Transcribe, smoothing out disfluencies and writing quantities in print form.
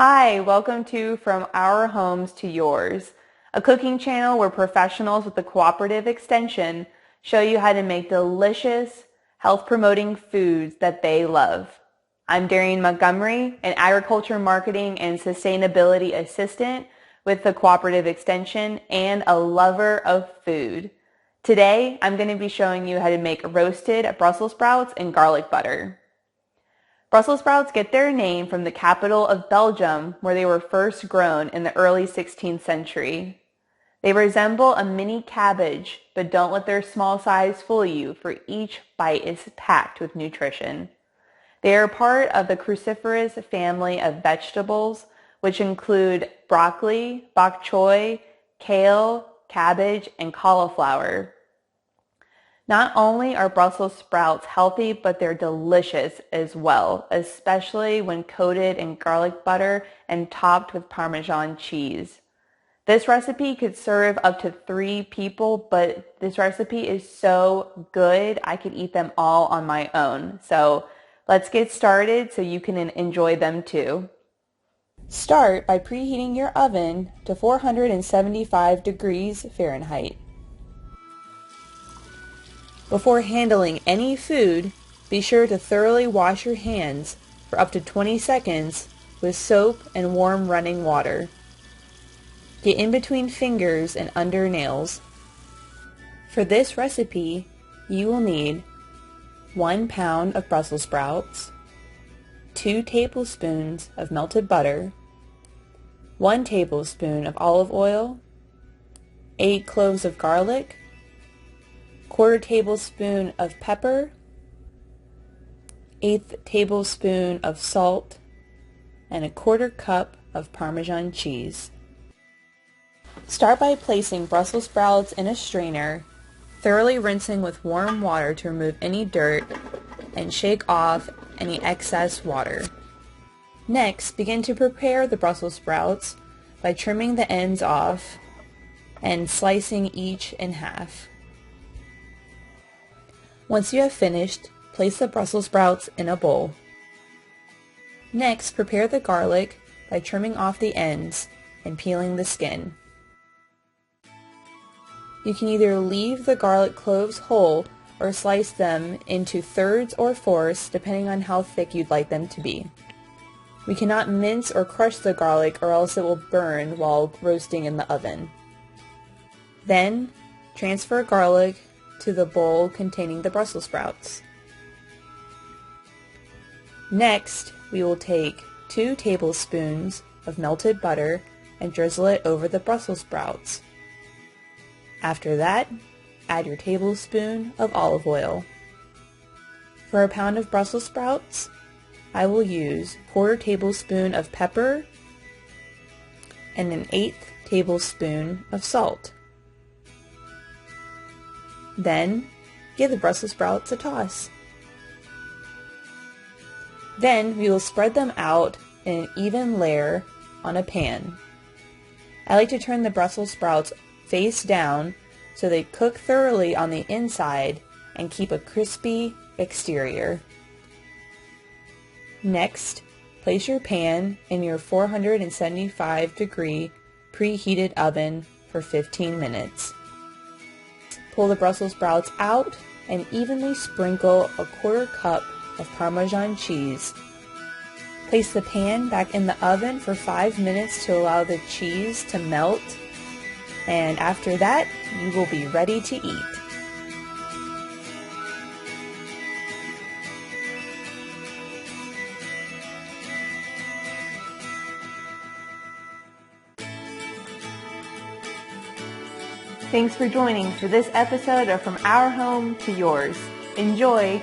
Hi, welcome to From Our Homes to Yours, a cooking channel where professionals with the Cooperative Extension show you how to make delicious, health-promoting foods that they love. I'm Darian Montgomery, an Agriculture Marketing and Sustainability Assistant with the Cooperative Extension and a lover of food. Today, I'm going to be showing you how to make roasted Brussels sprouts in garlic butter. Brussels sprouts get their name from the capital of Belgium, where they were first grown in the early 16th century. They resemble a mini cabbage, but don't let their small size fool you, for each bite is packed with nutrition. They are part of the cruciferous family of vegetables, which include broccoli, bok choy, kale, cabbage, and cauliflower. Not only are Brussels sprouts healthy, but they're delicious as well, especially when coated in garlic butter and topped with Parmesan cheese. This recipe could serve up to 3 people, but this recipe is so good I could eat them all on my own. So let's get started so you can enjoy them too. Start by preheating your oven to 475 degrees Fahrenheit. Before handling any food, be sure to thoroughly wash your hands for up to 20 seconds with soap and warm running water. Get in between fingers and under nails. For this recipe, you will need 1 pound of Brussels sprouts, 2 tablespoons of melted butter, 1 tablespoon of olive oil, 8 cloves of garlic, 1/4 tablespoon of pepper, 1/8 tablespoon of salt, and 1/4 cup of Parmesan cheese. Start by placing Brussels sprouts in a strainer, thoroughly rinsing with warm water to remove any dirt and shake off any excess water. Next, begin to prepare the Brussels sprouts by trimming the ends off and slicing each in half. Once you have finished, place the Brussels sprouts in a bowl. Next, prepare the garlic by trimming off the ends and peeling the skin. You can either leave the garlic cloves whole or slice them into thirds or fourths depending on how thick you'd like them to be. We cannot mince or crush the garlic or else it will burn while roasting in the oven. Then, transfer garlic to the bowl containing the Brussels sprouts. Next, we will take 2 tablespoons of melted butter and drizzle it over the Brussels sprouts. After that, add your tablespoon of olive oil. For a pound of Brussels sprouts, I will use 1/4 tablespoon of pepper and 1/8 tablespoon of salt. Then, give the Brussels sprouts a toss. Then, we will spread them out in an even layer on a pan. I like to turn the Brussels sprouts face down so they cook thoroughly on the inside and keep a crispy exterior. Next, place your pan in your 475 degree preheated oven for 15 minutes. Pull the Brussels sprouts out and evenly sprinkle a 1/4 cup of Parmesan cheese. Place the pan back in the oven for 5 minutes to allow the cheese to melt, and after that, you will be ready to eat. Thanks for joining for this episode of From Our Home to Yours. Enjoy!